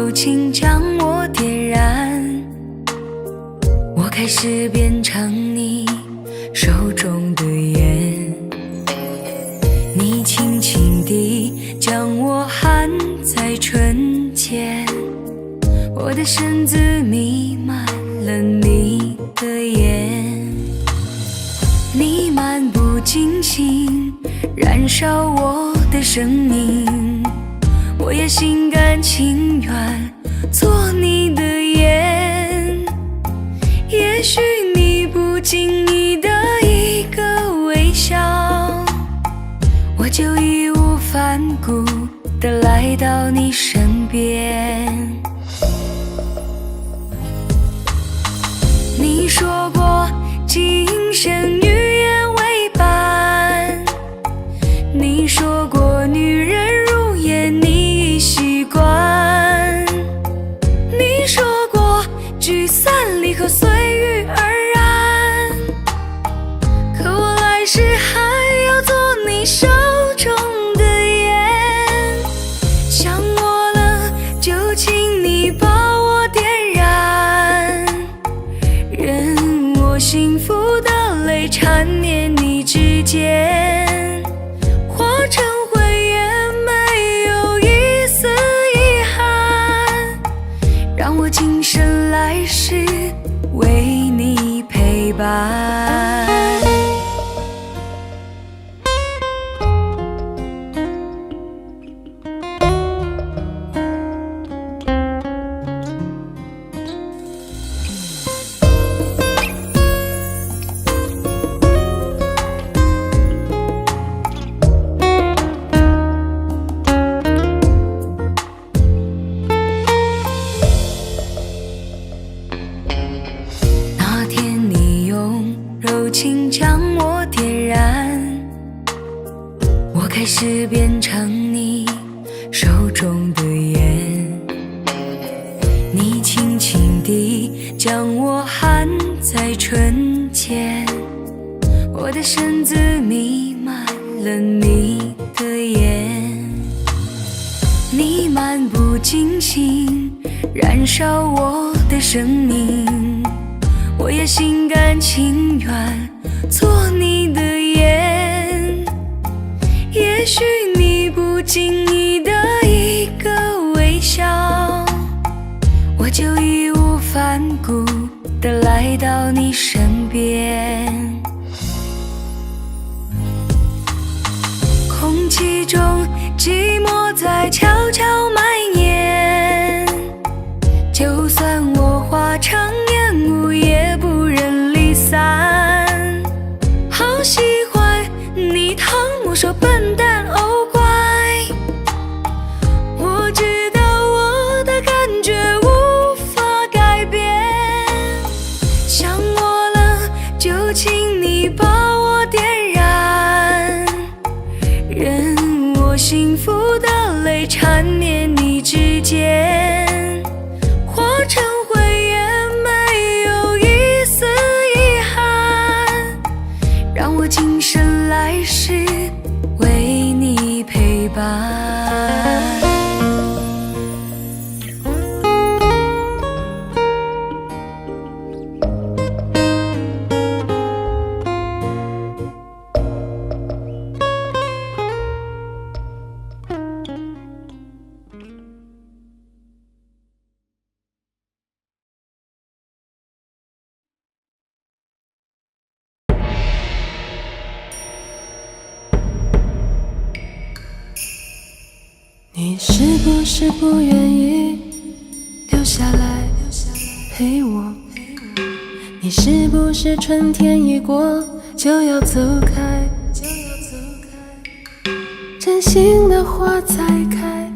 柔情将我点燃，我开始变成你手中的烟，你轻轻地将我含在唇间，我的身子弥漫了你的眼，你漫不经心燃烧我的生命，我也心甘情愿做你的烟。也许你不经意的一个微笑，我就义无反顾地来到你身边。你说过今生与愿为伴，你说过女人如烟你已习惯，你说过聚散离合随遇而安，可我来世还要做你手中的烟。想我了就请你把我点燃，任我幸福的泪缠绵你指尖，化成灰也没有一丝遗憾，让我今生来世为你陪伴。柔情将我点燃，我开始变成你手中的烟，你轻轻地将我含在唇间，我的身子弥漫了你的眼，你漫不经心燃烧我的生命，我也心甘情愿做你的烟。也许你不经意的一个微笑，我就义无反顾地来到你身边。空气中寂寞在悄悄蔓延，就算我化成烟雾也不忍离散，好喜欢你疼我说笨蛋哦乖，我知道我的感觉无法改变，想我了就请你把我点燃，任我幸福的泪缠绵你指尖，化成灰也没有一丝遗憾，让我今生来世为你陪伴。你是不是不愿意留下来陪我？你是不是春天一过就要走开？真心的花才开，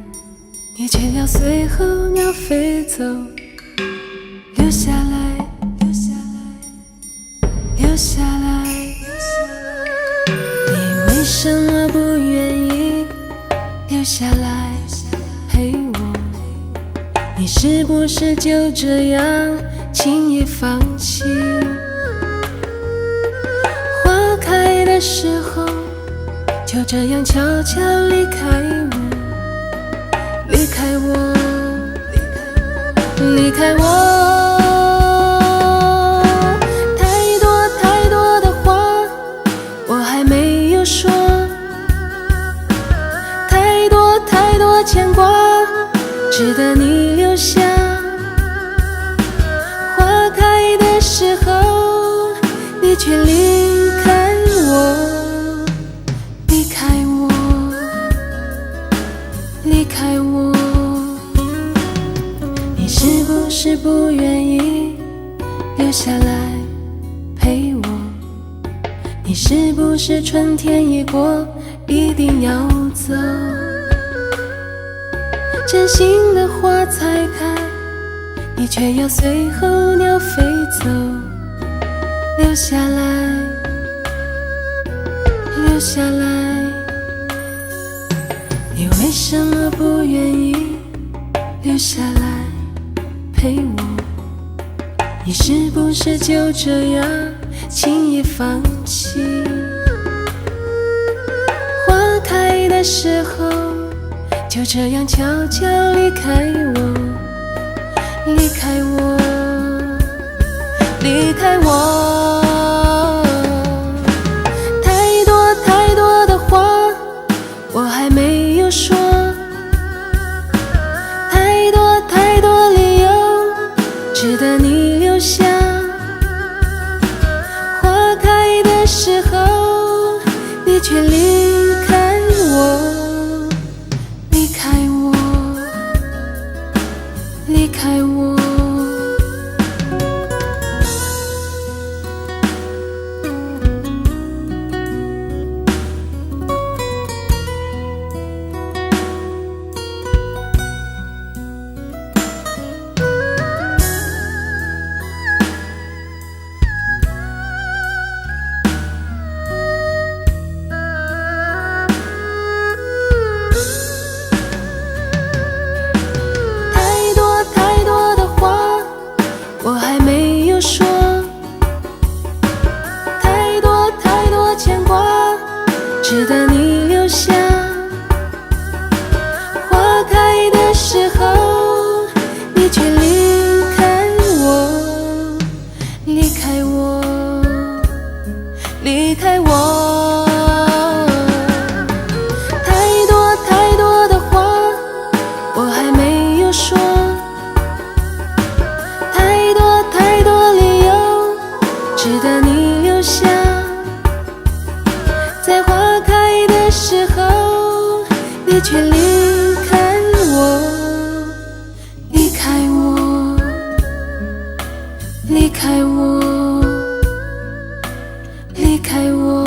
你却要随候鸟飞走。留下来，留下来，你为什么不愿意留下来陪我？你是不是就这样轻易放弃？花开的时候就这样悄悄离开我，离开我，开我。太多太多的话我还没有说，太多太多牵挂值得你留下。花开的时候你却离开我，离开我，离开我。你是不是不愿意留下来陪我？你是不是春天一过一定要走？真心的花才开，你却要随候鸟飞走。留下来，留下来，你为什么不愿意留下来陪我？你是不是就这样轻易放弃？花开的时候就这样悄悄离开我，离开我，离开我。太多太多的话我还没有说，太多太多理由值得你留下。花开的时候你却离开我，离开我，离开我。我还没有说，太多太多牵挂值得你留下。花开的时候你却离开我，离开我，离开我。太多太多的话我还没有说，值得你留下。在花开的时候你却离开我，离开我，离开我，离开我。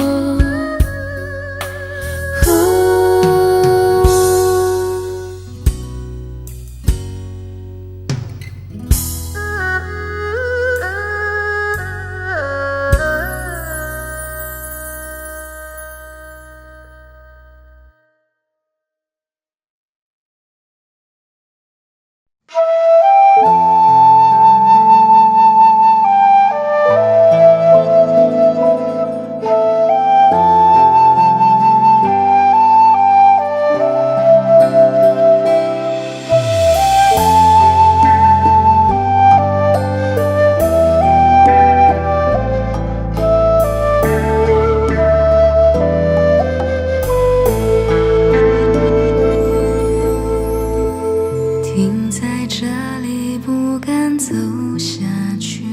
停在这里不敢走下去，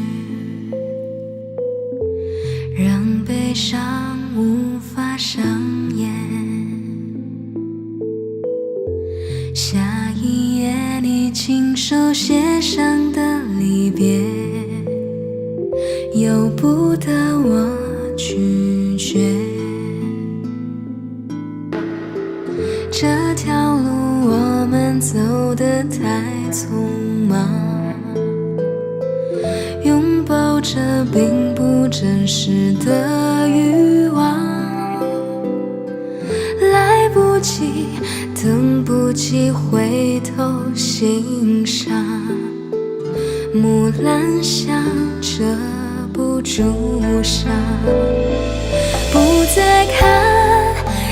让悲伤无法上演。下一页你亲手写上的离别，由不得我拒绝。这条路我们走得太匆忙，拥抱着并不真实的欲望，来不及，等不及回头欣赏，木兰香遮不住伤，不再看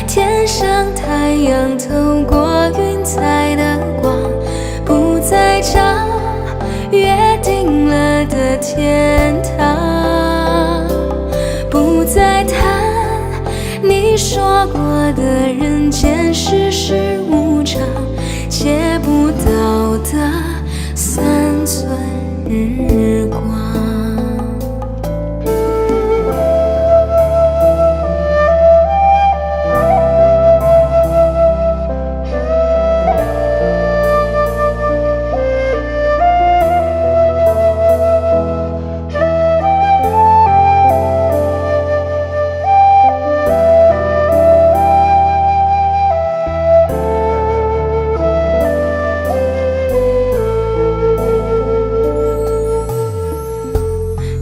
天上太阳透过云彩的光，不再找月天堂，不再谈你说过的人间世事无常，借不到的三寸日光。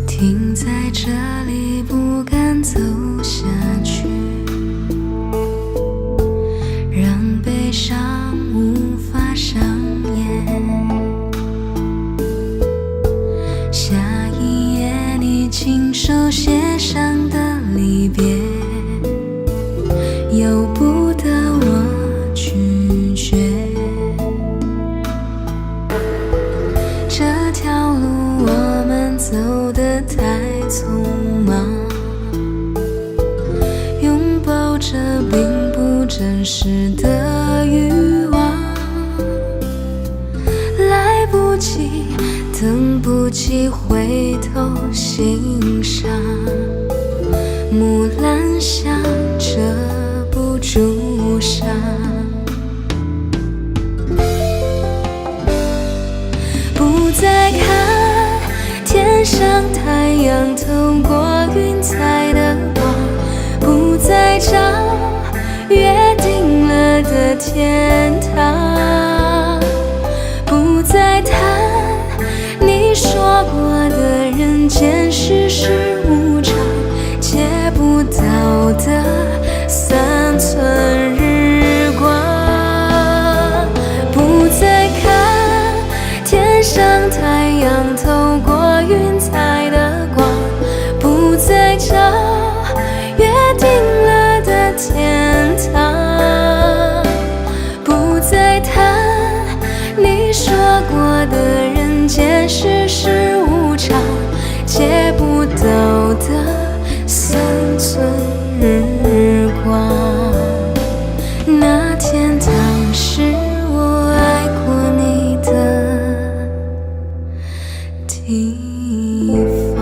停在这里，不敢走下去，让悲伤无法上演。下一页你亲手写上的离别，由不得我拒绝。这条路我们走得太匆忙，拥抱着并不真实的欲望，来不及，等不及回头欣赏，木兰香遮不住伤。不再看天上太阳透过云彩的光，不再找约定了的天堂，不再谈你说过的人间世事无常，借不到的三寸日光。不再看天上太阳透过云彩的光，不再找约定了的天堂，不再谈你说过的人间世事无常，借不到的三寸日光。那天堂是我爱过你的地方。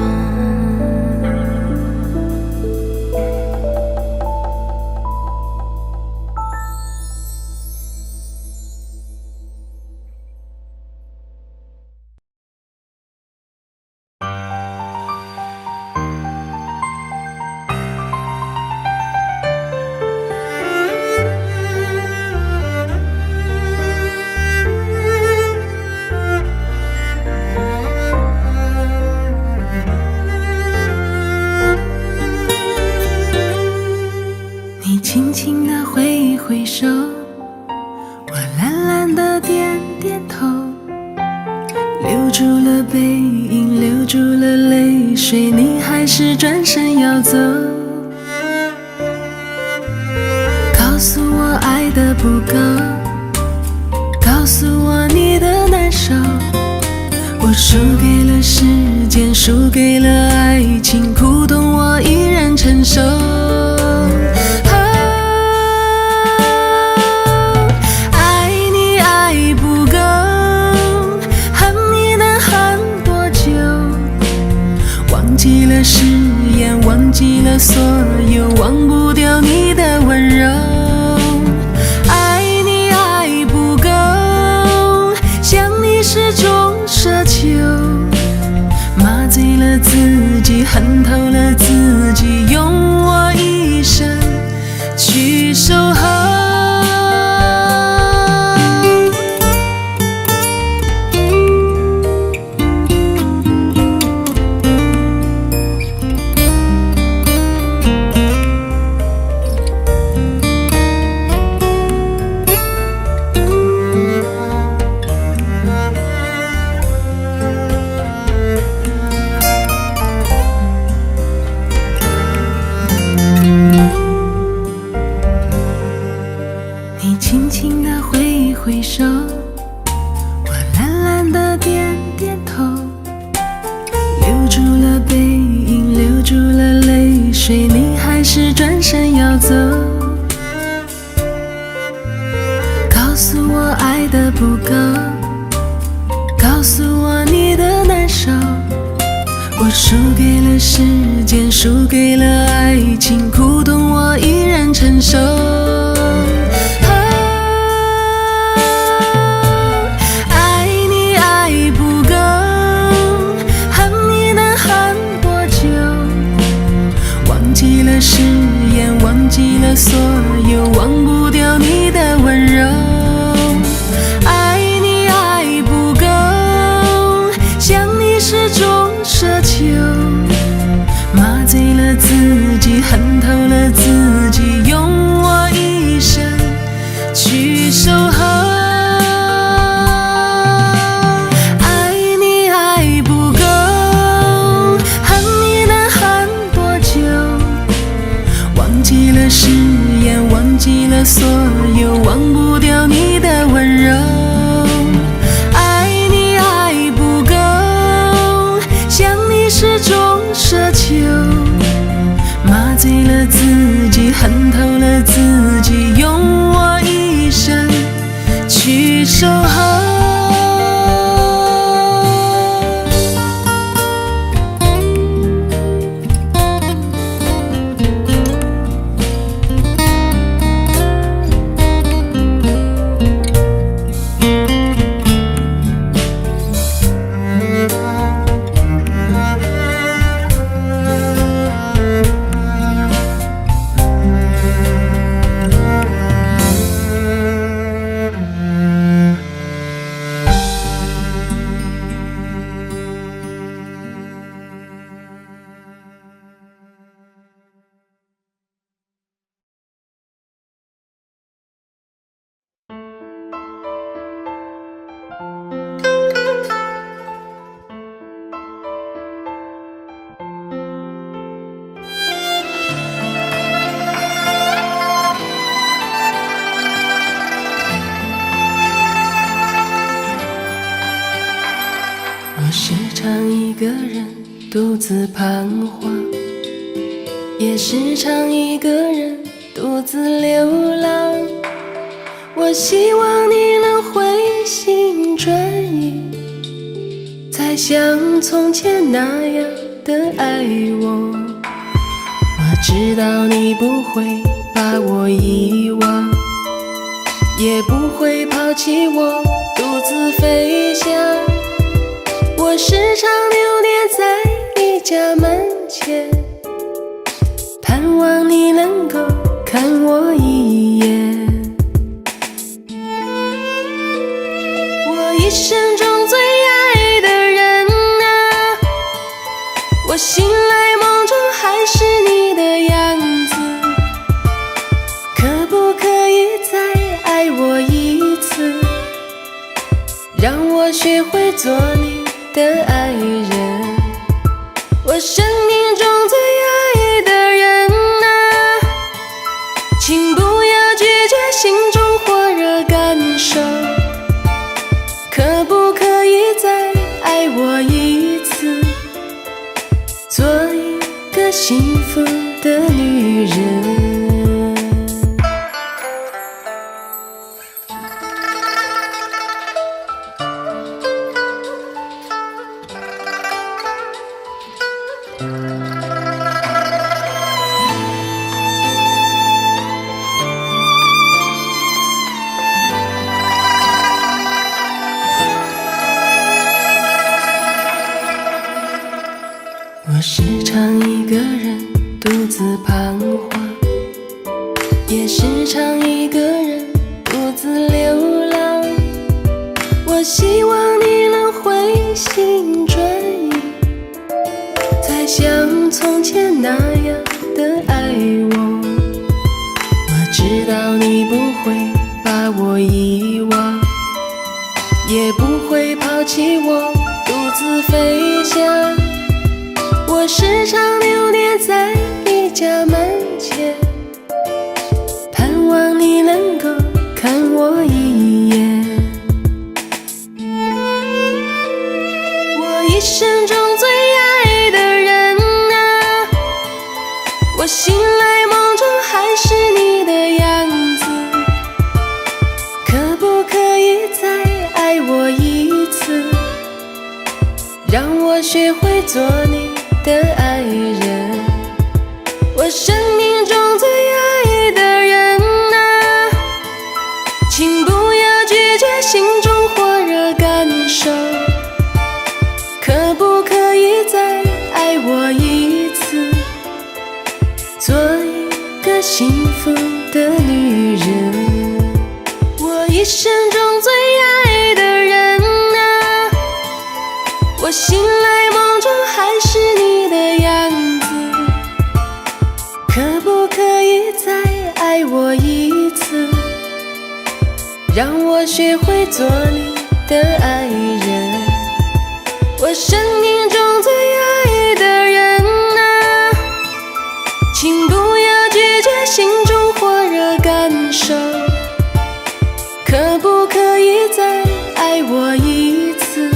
你轻轻地挥一挥手，我懒懒地点点头，留住了背影，留住了泪水，你还是转身要走。告诉我爱的不够，告诉我你的难受，我输给了时间，输给了爱情，苦痛我依然承受。爱你爱不够，恨你能恨多久？忘记了誓言，忘记了所有，忘不掉你的温柔。爱你爱不够，想你是种奢求，麻醉了自己，恨透了自己，用我一生去守候。是转身要走。告诉我爱的不够，告诉我你的难受。我输给了时间，输给了爱情，苦痛我依然承受。爱你爱不够，恨你能恨多久？忘记了誓言，忘记了所有，忘不掉你的温柔。爱你爱不够，想你是种奢求，麻醉了自己，恨透了自己，用我一生去守候。爱你爱不够，恨你能恨多久？忘记了誓言，忘记了所有，忘不掉你的温柔。爱你爱不够，想你是种奢求，麻醉了自己，恨透了自己，用我一生去守候。我时常一个人独自彷徨，也时常一个人独自流浪。我希望你能回心转意，再像从前那样的爱我。我知道你不会把我遗忘，也不会抛弃我独自飞翔。我时常留恋在你家门前，盼望你能够看我一眼。我一生中最爱的人啊，我醒来梦中还是你的样子。可不可以再爱我一次，让我学会做你的爱人？我生命中最爱的人啊，请不要拒绝心中火热感受。可不可以再爱我一次，做一个幸福的女人？我时常一个人独自彷徨，也时常一个人独自流浪。我希望你能回心转意，再像从前那样的爱我。我知道你不会把我遗忘，也不会抛弃我独自飞翔。我时常留恋在你家门前，盼望你能够看我一眼。我一生中最爱的人啊，我醒来梦让我学会做你的爱人，我生命中最爱的人啊，请不要拒绝心中火热感受，可不可以再爱我一次，做一个幸福的女人，我一生中最爱的人啊，我醒来梦中还是你的样子，可不可以再爱我一次，让我学会做你的爱人，我生命中最爱的人啊，请不要拒绝心中火热感受，可不可以再爱我一次，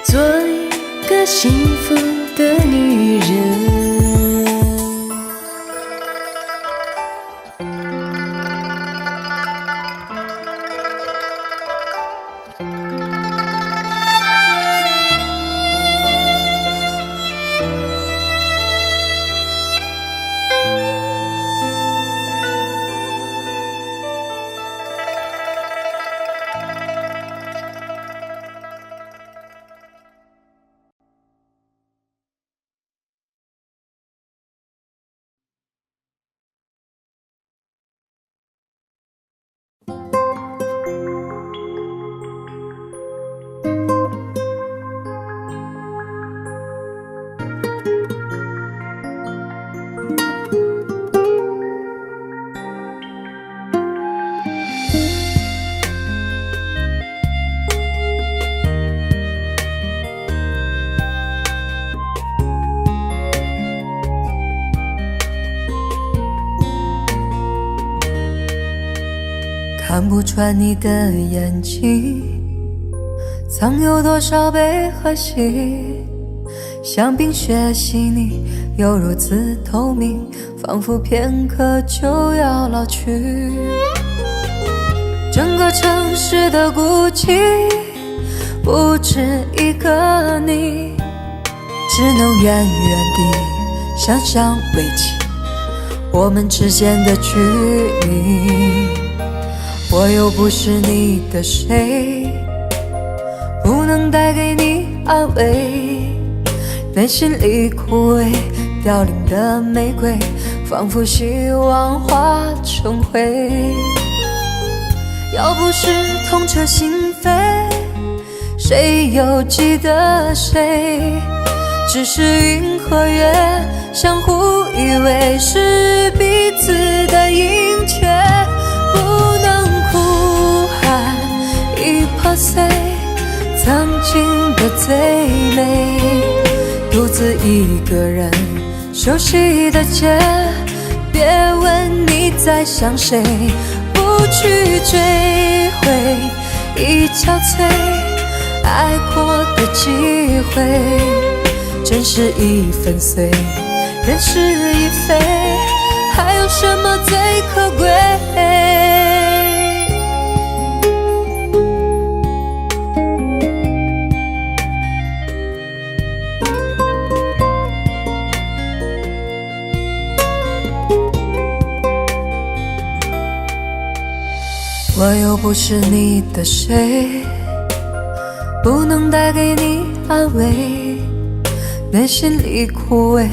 做一个幸福的女人。看不穿你的眼睛，藏有多少悲和喜，像冰雪细腻，又如此透明，仿佛片刻就要老去。整个城市的孤寂，不止一个你，只能远远地想象维系我们之间的距离。我又不是你的谁，不能带给你安慰，内心里枯萎凋零的玫瑰，仿佛希望化成灰。要不是痛彻心扉，谁又记得谁？只是云和月相互依偎，是彼此的阴缺，不能哭喊已破碎，曾经的最美，独自一个人熟悉的街，别问你在想谁，不去追回已憔悴爱过的机会，真是已粉碎，人事已非，还有什么最可贵？我又不是你的谁，不能带给你安慰，内心里枯萎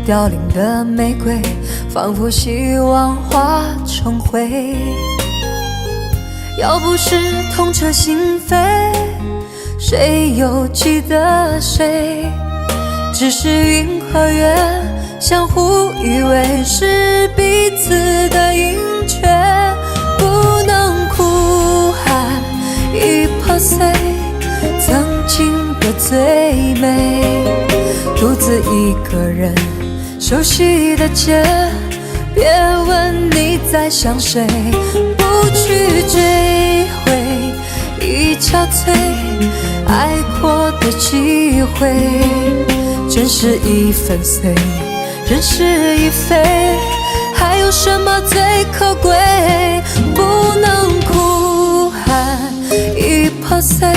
凋零的玫瑰，仿佛希望化成灰。要不是痛彻心扉，谁又记得谁？只是云和月相互依偎，是彼此的阴缺，不能哭喊已破碎曾经的最美，独自一个人熟悉的街，别问你在想谁，不去追回已憔悴爱过的机会，真是已粉碎，人事已非，还有什么最可贵？不能哭喊已破碎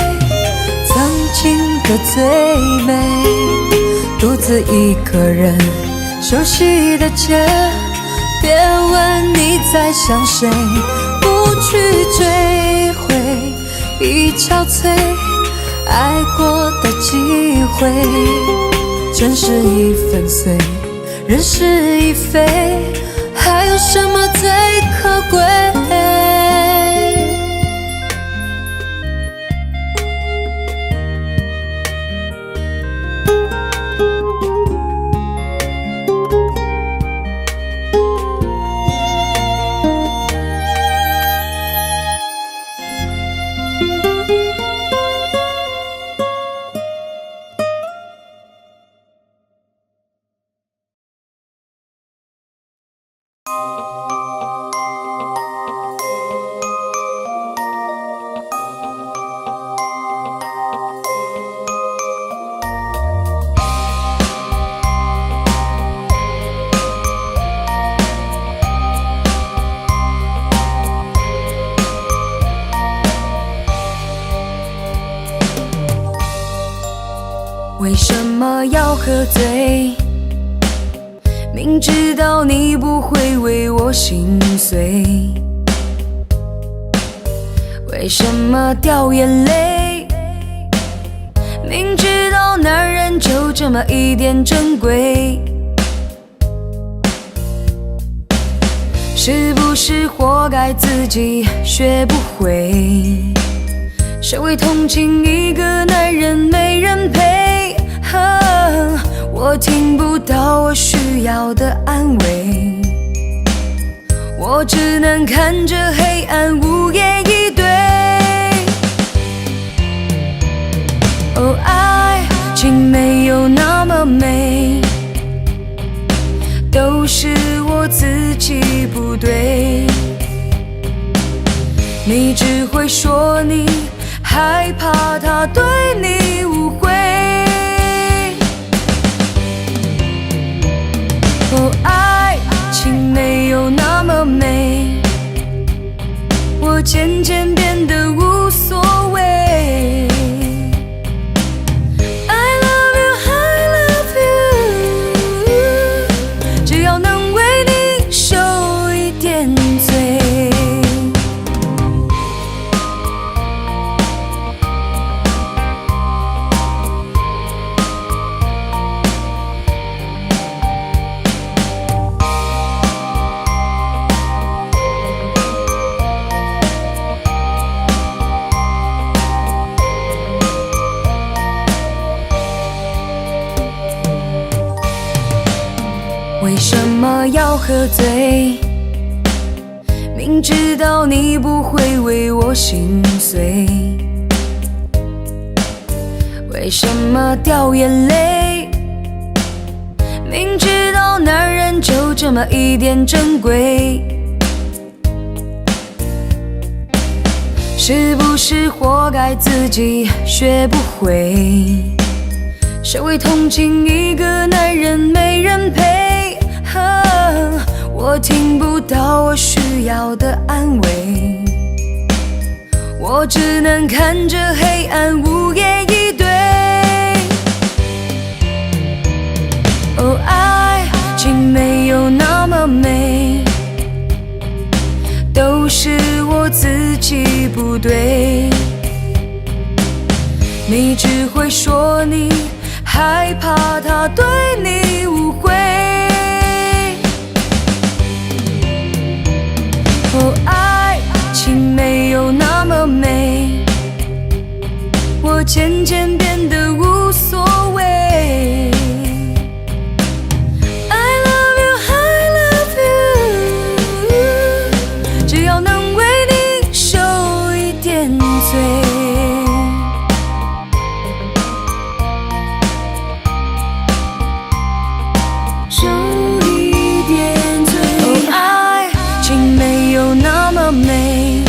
曾经的最美，独自一个人熟悉的街，别问你在想谁，不去追回已憔悴爱过的机会，真是已粉碎，人事已非，还有什么最可贵？为什么要喝醉？明知道你不会为我心碎，为什么掉眼泪？明知道男人就这么一点珍贵，是不是活该自己学不会？谁会同情一个男人没人陪？我听不到我需要的安慰，我只能看着黑暗无言以对。哦，爱情没有那么美，都是我自己不对。你只会说你害怕他对你误会。哦，爱情没有那么美，我渐渐变得无所谓。I love you, I love you， 只要能为你受一点罪。为什么要喝醉？明知道你不会为我心碎，为什么掉眼泪？明知道男人就这么一点珍贵，是不是活该自己学不会？谁会同情一个男人没人陪？我听不到我需要的安慰，我只能看着黑暗无言以对。哦，爱情没有那么美，都是我自己不对。你只会说你害怕他对你误会。哦，爱情没有那么美，我渐渐变得无所谓。I love you, I love you， 只要能为你受一点罪。受一点罪。哦，爱情没有那么美，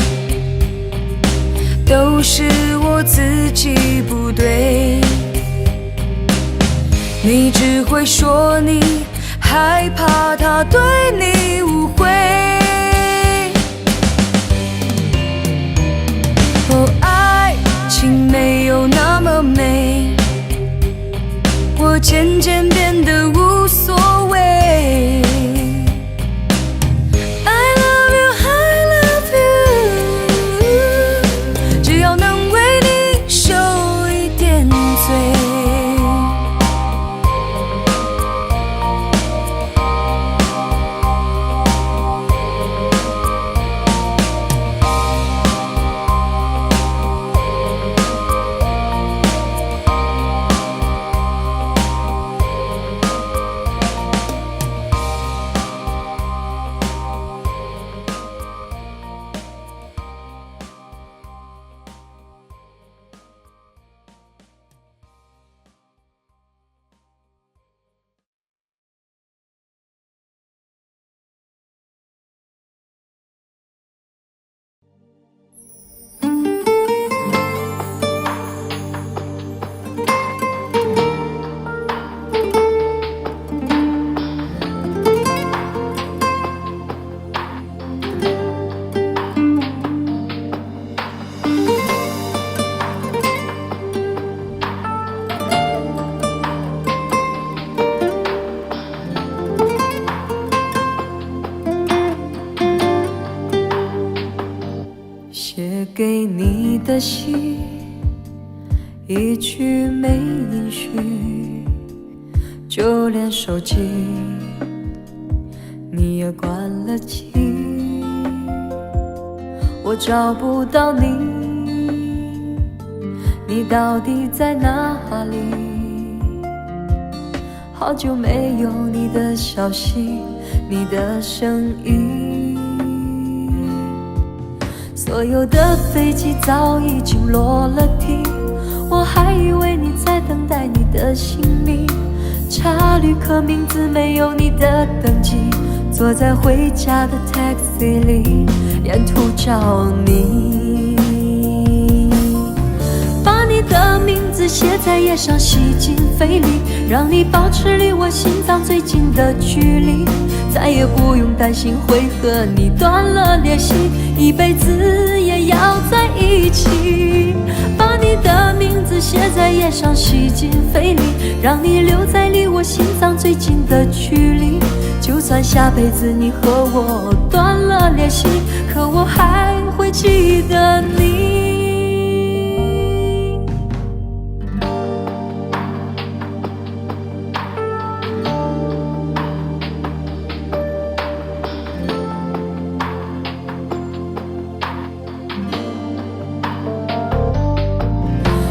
都是我自己不对。你只会说你害怕他对你误会。哦，爱情没有那么美，渐渐变得无所谓。I love you, I love you， 只要能为你受一点罪。写给你的信，一句没音讯，就连手机你也关了机。我找不到你，你到底在哪里？好久没有你的消息，你的声音。所有的飞机早已经落了地，我还以为你在等待你的行李。查旅客名字没有你的登记，坐在回家的 taxi 里，沿途找你。把你的名字写在页上，吸进肺里，让你保持离我心脏最近的距离。再也不用担心会和你断了联系，一辈子也要在一起。把你的名字写在页上，吸进肺里，让你留在离我心脏最近的距离。就算下辈子你和我断了联系，可我还会记得你。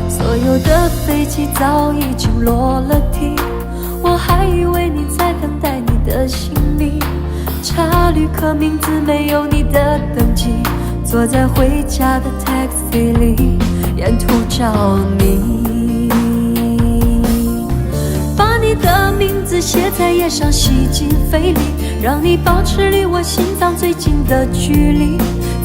所有的飞机早已经落了地，我还以为你在等待你的行李。查旅客名字没有你的登记，坐在回家的 taxi 里，沿途找你。把你的名字写在页上，吸进肺里，让你保持离我心脏最近的距离。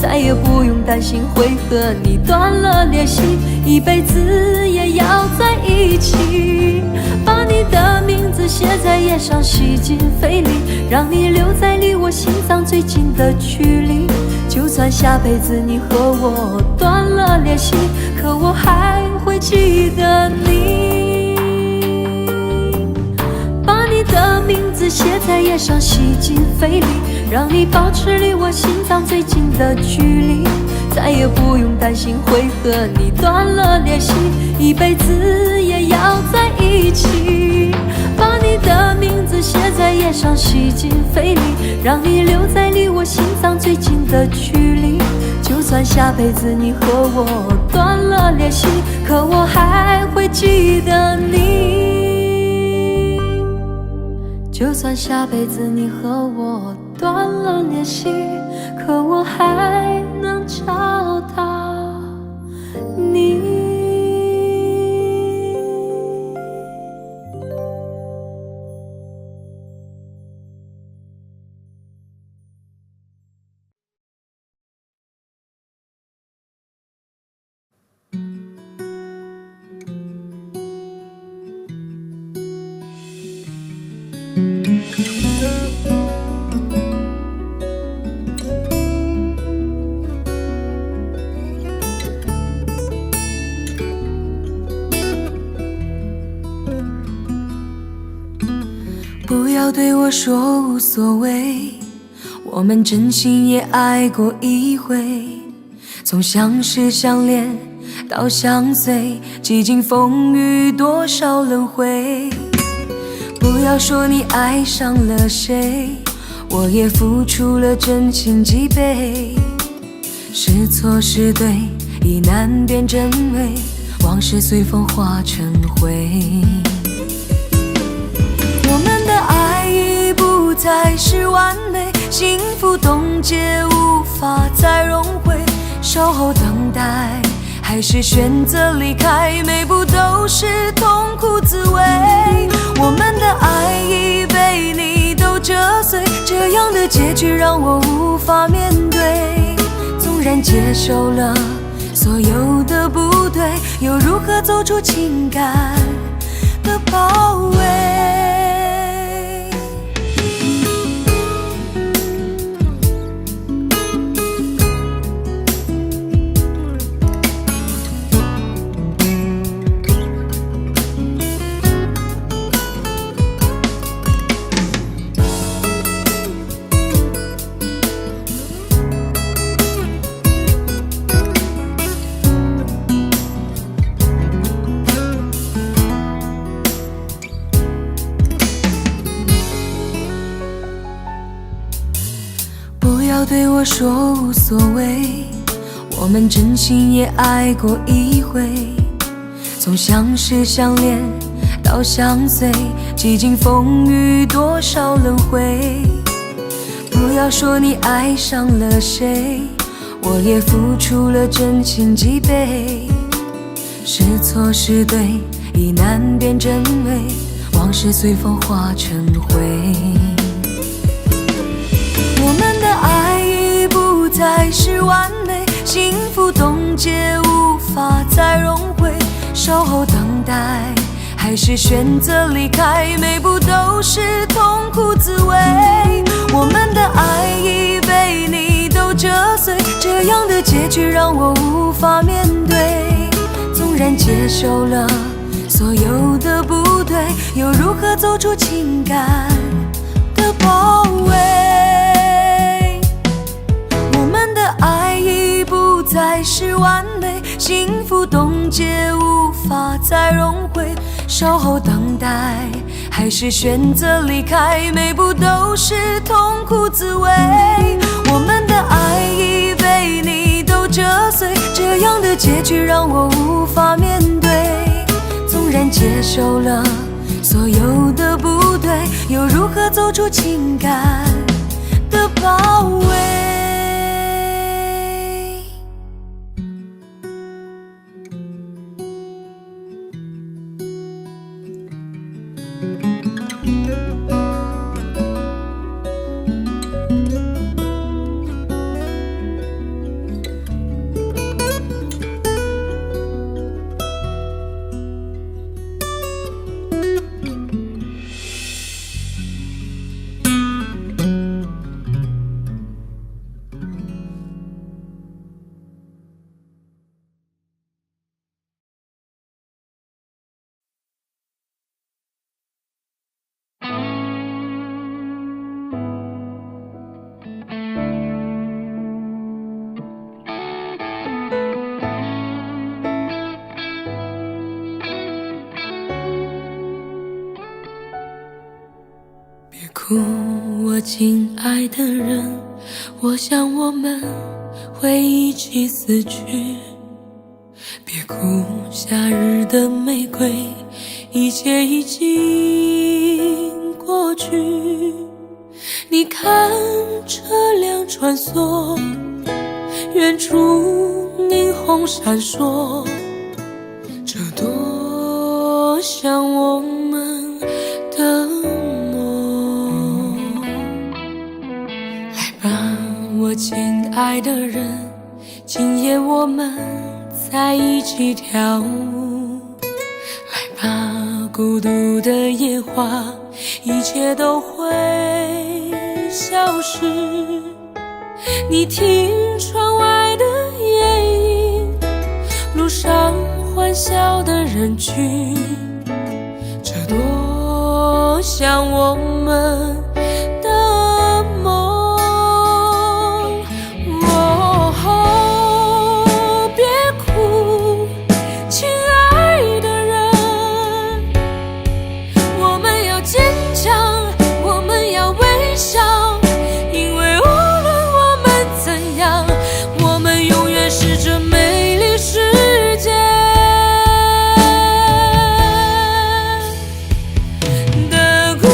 再也不用担心会和你断了联系，一辈子也要在一起。把你的名字写在页上，吸进肺里，让你留在离我心脏最近的距离。就算下辈子你和我断了联系，可我还会记得你。把你的名字写在页上，吸进肺里，让你保持离我心脏最近的距离。再也不用担心会和你断了联系，一辈子也要在一起。把你的名字写在页上，吸进肺里，让你留在离我心脏最近的距离。就算下辈子你和我断了联系，可我还会记得你。就算下辈子你和我断了联系，可我还能找到你。不要对我说无所谓，我们真心也爱过一回，从相识相恋到相随，几经风雨多少轮回。不要说你爱上了谁，我也付出了真情几倍，是错是对已难辨真伪，往事随风化成灰。我们的爱已不再是完美，幸福冻结无法再融汇，守候等待还是选择离开，每步都是痛苦滋味。我们的爱已被你都折碎，这样的结局让我无法面对。纵然接受了所有的不对，又如何走出情感的包围？不要对我说无所谓，我们真心也爱过一回，从相识相恋到相随，几经风雨多少轮回。不要说你爱上了谁，我也付出了真情几倍，是错是对已难辨真伪，往事随风化成灰。我们的爱已不再是完美，幸福冻结无法再融汇，守候等待还是选择离开，每步都是痛苦滋味。我们的爱已被你都折碎，这样的结局让我无法面对。纵然接受了所有的不对，又如何走出情感的包围？爱已不再是完美，幸福冻结无法再融汇，守候等待还是选择离开，每步都是痛苦滋味。我们的爱已被你都折碎，这样的结局让我无法面对。纵然接受了所有的不对，又如何走出情感的包围？别哭，我亲爱的人，我想我们会一起死去。别哭，夏日的玫瑰，一切已经过去。你看车辆穿梭，远处霓虹闪烁，这多像我们的梦。来吧，我亲爱的人，今夜我们在一起跳舞。来吧，孤独的野花，一切都会消失。你听窗外的夜莺，路上欢笑的人群，这多想我们的梦。哦，别哭，亲爱的人，我们要坚强，我们要微笑，因为无论我们怎样，我们永远是这美丽世界的孤儿。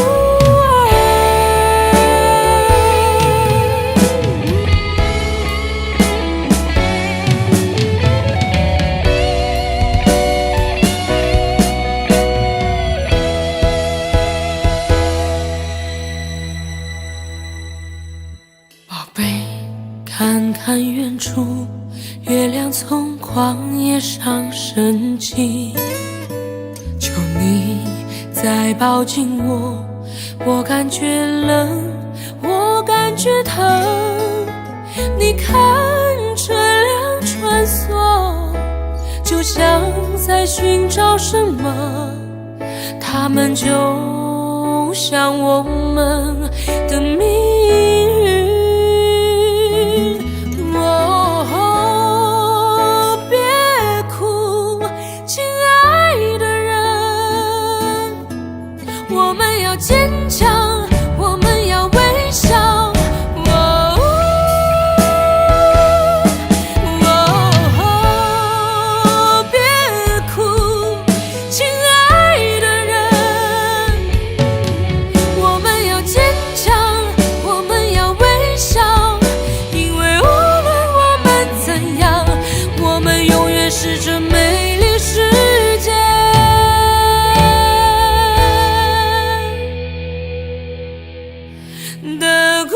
宝贝，看看远处，月亮从旷野上升起，求你再抱紧我，我感觉冷，我感觉疼。你看车辆穿梭，就像在寻找什么，他们就像我们的命运。哦，别哭，亲爱的人，我们要坚强，我们要微笑。别哭，亲爱的人，我们要坚强，我们要微笑，因为无论我们怎样，我们永远是这美丽世界的孤儿。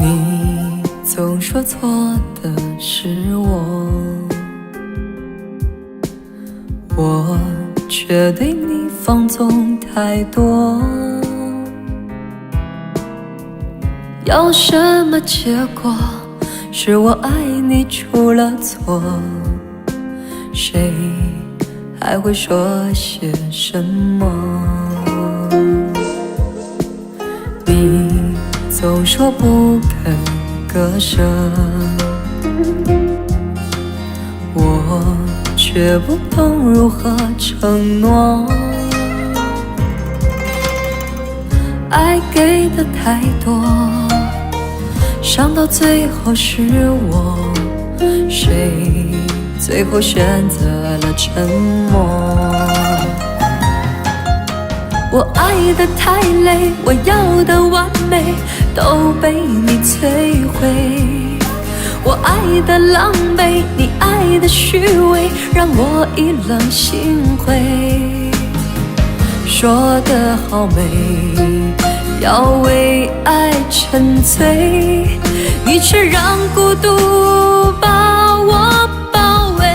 你总说错的是我却对你放纵太多。要什么结果？是我爱你出了错，谁还会说些什么？你总说不肯割舍，我却不懂如何承诺。爱给的太多，伤到最后是我，谁最后选择了沉默？我爱得太累，我要的完美都被你摧毁。我爱的狼狈，你爱的虚伪，让我意冷心灰。说得好美，要为爱沉醉，你却让孤独把我包围。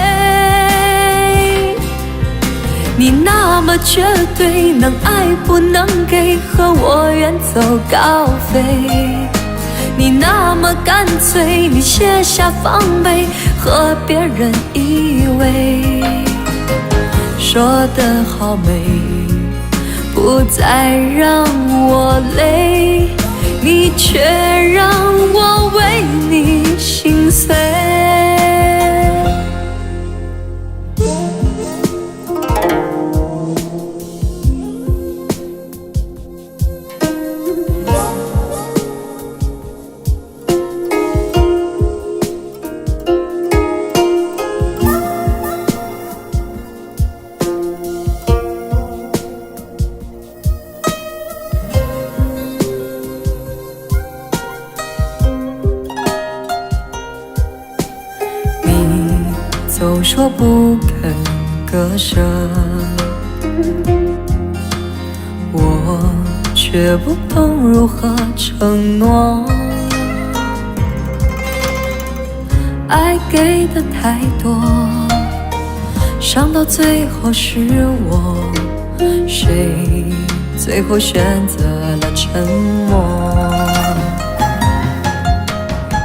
你那么绝对，能爱不能给，和我远走高飞。你那么干脆，你卸下防备，和别人依偎。说得好美，不再让我累，你却让我为你心碎。说不肯割舍，我却不懂如何承诺。爱给的太多，伤到最后是我，谁最后选择了沉默？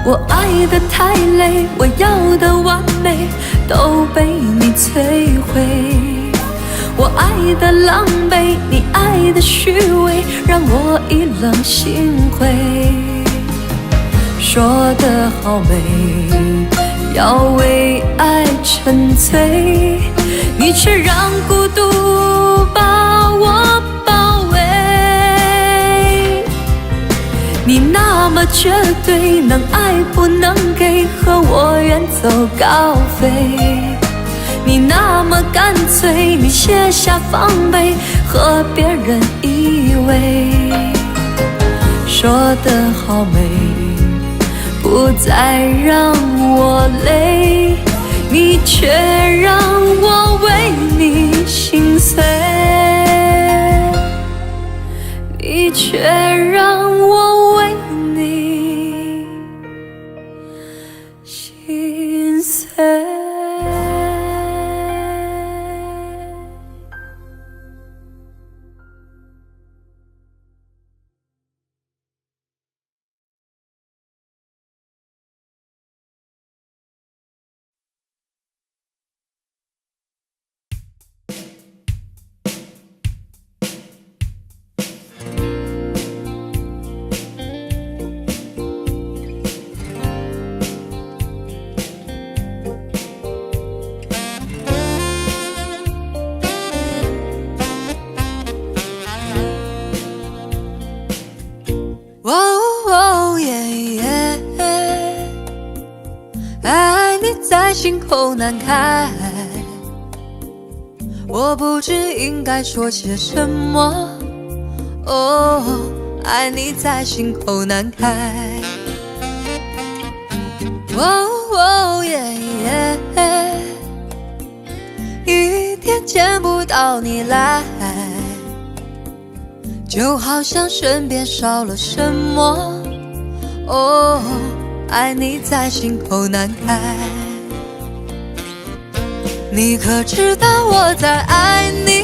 我爱得太累，我要的完美都被你摧毁。我爱的狼狈，你爱的虚伪，让我意冷心灰。说得好美，要为爱沉醉，你却让孤独把我包围。你那么绝对，能爱不能给，和我远走高飞。你那么干脆，你卸下防备，和别人依偎。说得好美，不再让我累，你却让我为你心碎，你却让我为你心碎。爱你在心口难开，我不知应该说些什么。爱你在心口难开。一天见不到你来，就好像身边少了什么。爱你在心口难开。你可知道我在爱你，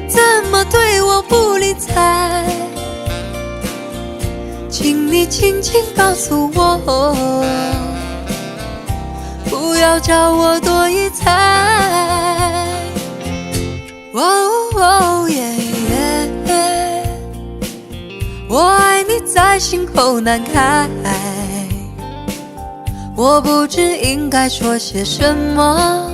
怎么对我不理睬？请你轻轻告诉我，不要叫我多疑猜。我爱你在心口难开，我不知应该说些什么。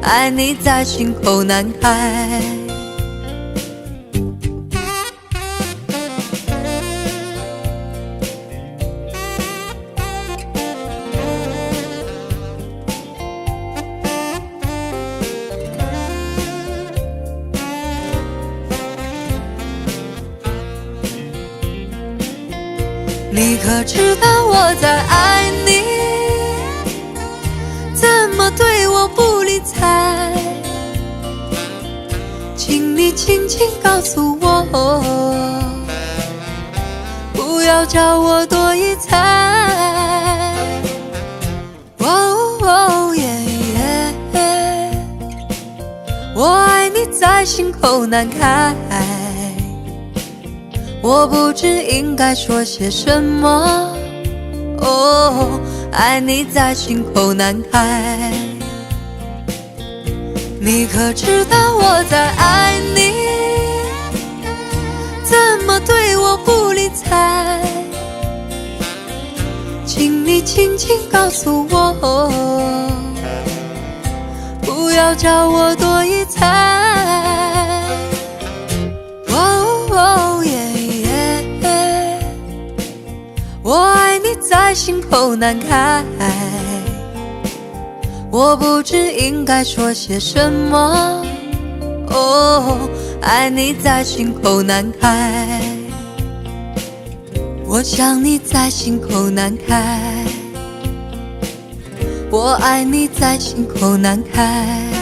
爱你在心口难开。你可知道我在爱你，怎么对我不理睬？请你轻轻告诉我，不要叫我多疑猜。我爱你在心口难开，我不知应该说些什么。爱你在心口难开。你可知道我在爱你，怎么对我不理睬？请你轻轻告诉我，不要叫我多疑猜。我爱你在心口难开，我不知应该说些什么。爱你在心口难开。我想你在心口难开。我爱你在心口难开。